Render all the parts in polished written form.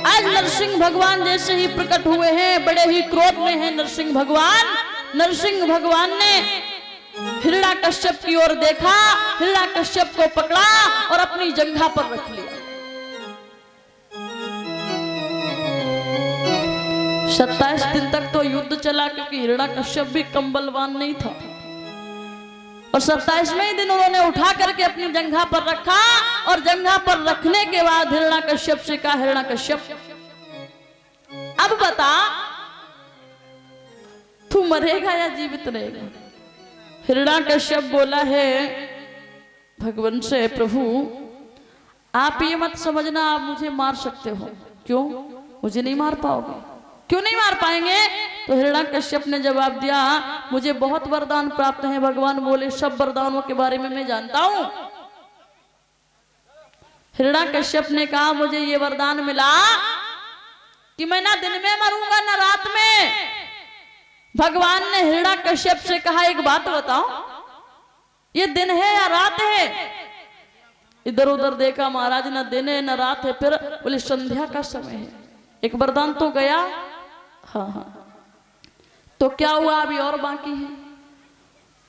आज नरसिंह भगवान जैसे ही प्रकट हुए हैं, बड़े ही क्रोध में हैं नरसिंह भगवान। नरसिंह भगवान ने हिरण्याकश्यप की ओर देखा, हिरण्याकश्यप को पकड़ा और अपनी जंघा पर रख लिया। 27 दिन तक तो युद्ध चला, क्योंकि हिरण्याकश्यप भी कम बलवान नहीं था। और 27वें दिन उन्होंने उठा करके अपनी जंघा पर रखा, और जंघा पर रखने के बाद हिरण्याकश्यप से कहा, हिरण्याकश्यप अब बता तू मरेगा या जीवित रहेगा? हिरण्याकश्यप बोला है भगवान से, प्रभु आप ये मत समझना आप मुझे मार सकते हो। क्यों? मुझे नहीं मार पाओगे। क्यों नहीं मार पाएंगे? तो हिरण्याकश्यप ने जवाब दिया, मुझे बहुत वरदान प्राप्त हैं। भगवान बोले, सब वरदानों के बारे में मैं जानता हूं। हिरण्याकश्यप ने कहा, मुझे ये वरदान मिला कि मैं ना दिन में मरूंगा ना रात में। भगवान ने हिरण्याकश्यप से कहा, एक बात बताओ, ये दिन है या रात है? इधर उधर देखा महाराज, ना दिन है ना रात है। फिर बोले, संध्या का समय है। एक वरदान तो गया। हाँ हाँ, तो क्या हुआ? अभी और बाकी है।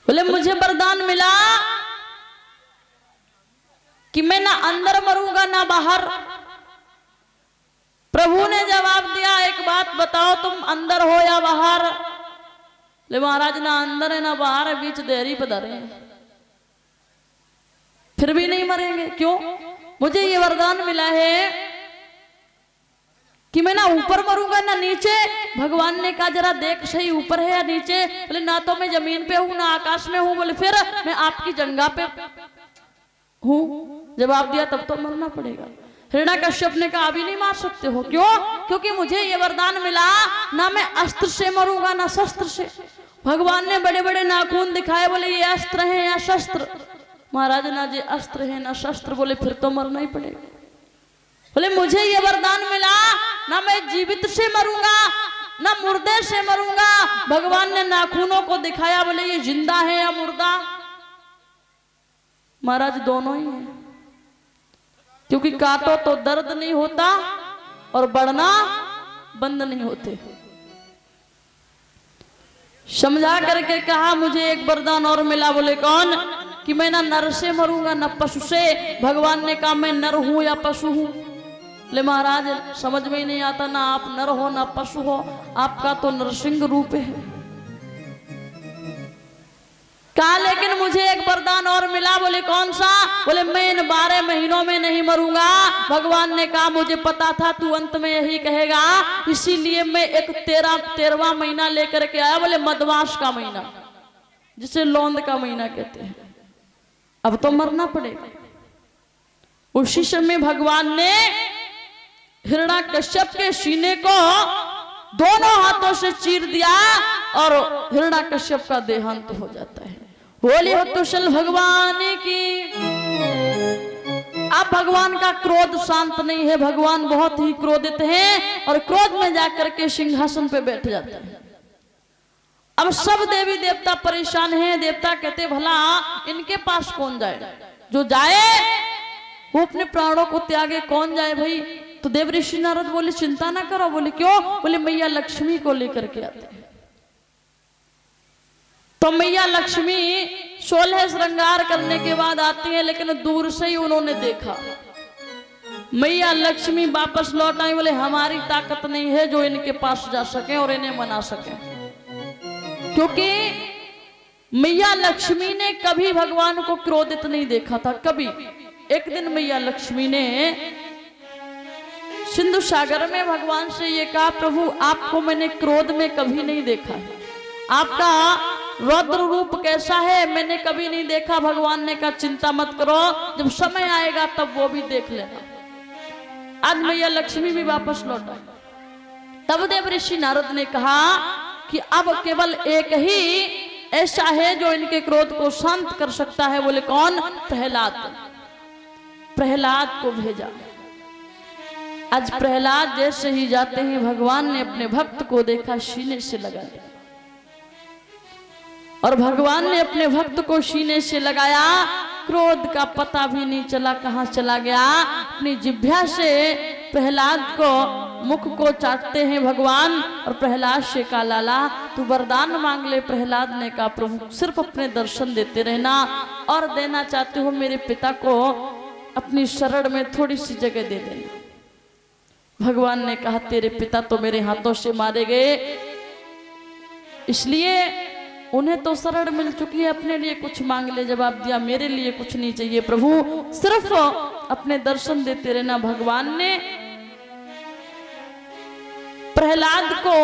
बोले, मुझे वरदान मिला कि मैं ना अंदर मरूंगा ना बाहर। प्रभु ने जवाब दिया, एक बात बताओ, तुम अंदर हो या बाहर? ले महाराज, ना अंदर है ना बाहर है, बीच देहरी पे धरे हैं, फिर भी नहीं मरेंगे। क्यों? मुझे ये वरदान मिला है कि मैं ना ऊपर मरूंगा ना नीचे। भगवान ने कहा, जरा देख सही ऊपर है या नीचे? बोले, ना तो मैं जमीन पे हूं ना आकाश में हूं। बोले, फिर मैं आपकी जंघा पे हूं। जवाब दिया, तब तो मरना पड़ेगा। हिरण्याकश्यप ने कहा, अभी नहीं मार सकते हो। क्यों? क्योंकि मुझे ये वरदान मिला, ना मैं अस्त्र से मरूंगा ना शस्त्र से। भगवान ने बड़े बड़े नाखून दिखाए, बोले, ये अस्त्र है या शस्त्र? महाराज, ना ये अस्त्र है ना शस्त्र। बोले, फिर तो मरना ही पड़ेगा। बोले, मुझे ये वरदान मिला, ना मैं जीवित से मरूंगा ना मुर्दे से मरूंगा। भगवान ने नाखूनों को दिखाया, बोले, ये जिंदा है या मुर्दा? महाराज, दोनों ही है, क्योंकि काटो तो दर्द नहीं होता और बढ़ना बंद नहीं होते। समझा करके कहा, मुझे एक वरदान और मिला। बोले, कौन? कि मैं ना नर से मरूंगा ना पशु से। भगवान ने कहा, मैं नर हूं या पशु हूं? ले महाराज, समझ में ही नहीं आता, ना आप नर हो ना पशु हो, आपका तो नरसिंह रूप है। कहा, लेकिन मुझे एक वरदान और मिला। बोले, कौन सा? बोले, मैं इन 12 महीनों में नहीं मरूंगा। भगवान ने कहा, मुझे पता था तू अंत में यही कहेगा, इसीलिए मैं एक 13वां महीना लेकर के आया। बोले, मदमास का महीना, जिसे लौंद का महीना कहते हैं। अब तो मरना पड़ेगा। उसी समय भगवान ने हिरण्याकश्यप के सीने को दोनों हाथों से चीर दिया और हिरण्याकश्यप का देहांत हो जाता है। बोले हो कुशल भगवान की। अब भगवान का क्रोध शांत नहीं है, भगवान बहुत ही क्रोधित हैं और क्रोध में जाकर के सिंहासन पे बैठ जाते हैं। अब सब देवी देवता परेशान हैं। देवता कहते, भला इनके पास कौन जाए? जो जाए वो अपने प्राणों को त्यागे, कौन जाए भाई? तो देव ऋषि नारद बोले, चिंता ना करो। बोले, क्यों? बोले, मैया लक्ष्मी को लेकर के आते हैं। तो मैया लक्ष्मी 16 श्रृंगार करने के बाद आती है, लेकिन दूर से ही उन्होंने देखा। मैया लक्ष्मी वापस लौट आई। बोले, हमारी ताकत नहीं है जो इनके पास जा सके और इन्हें मना सके, क्योंकि मैया लक्ष्मी ने कभी भगवान को क्रोधित नहीं देखा था, कभी। एक दिन मैया लक्ष्मी ने सिंधु सागर में भगवान से ये कहा, प्रभु आपको मैंने क्रोध में कभी नहीं देखा है, आपका रौद्र रूप कैसा है मैंने कभी नहीं देखा। भगवान ने कहा, चिंता मत करो, जब समय आएगा तब वो भी देख लेना। आज मैया लक्ष्मी भी वापस लौट आई। तब देव ऋषि नारद ने कहा कि अब केवल एक ही ऐसा है जो इनके क्रोध को शांत कर सकता है। बोले, कौन? प्रहलाद। प्रहलाद को भेजा। आज प्रहलाद जैसे ही जाते हैं, भगवान ने अपने भक्त को देखा, सीने से लगा दिया। और भगवान ने अपने भक्त को सीने से लगाया, क्रोध का पता भी नहीं चला कहां चला गया। अपनी जिह्वा से प्रहलाद को मुख को चाटते हैं भगवान और प्रहलाद से कहा लाला तू वरदान मांग ले। प्रहलाद ने कहा प्रभु सिर्फ अपने दर्शन देते रहना और देना चाहते हो मेरे पिता को अपनी शरण में थोड़ी सी जगह दे देना। भगवान ने कहा तेरे पिता तो मेरे हाथों से मारे गए, इसलिए उन्हें तो शरण मिल चुकी है, अपने लिए कुछ मांग ले। जवाब दिया मेरे लिए कुछ नहीं चाहिए प्रभु, सिर्फ अपने दर्शन देते रहना। भगवान ने प्रहलाद को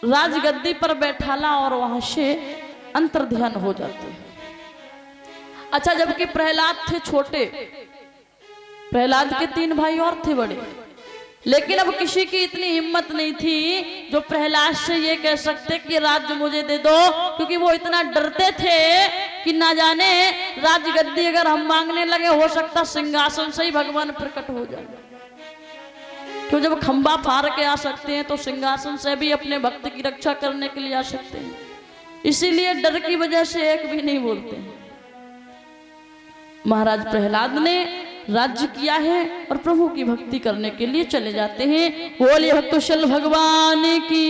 राजगद्दी पर बैठाला और वहां से अंतर ध्यान हो जाते। अच्छा, जबकि प्रहलाद थे छोटे, प्रहलाद के 3 भाई और थे बड़े, लेकिन अब किसी की इतनी हिम्मत नहीं थी जो प्रहलाद से ये कह सकते कि राज्य मुझे दे दो, क्योंकि वो इतना डरते थे कि ना जाने राजगद्दी अगर हम मांगने लगे हो सकता सिंहासन से ही भगवान प्रकट हो जाए। क्यों, जब खंबा फाड़ के आ सकते हैं तो सिंहासन से भी अपने भक्त की रक्षा करने के लिए आ सकते हैं। इसीलिए डर की वजह से एक भी नहीं बोलते। महाराज प्रहलाद ने राज्य किया है और प्रभु की भक्ति करने के लिए चले जाते हैं। बोलिए भक्तवत्सल भगवान की।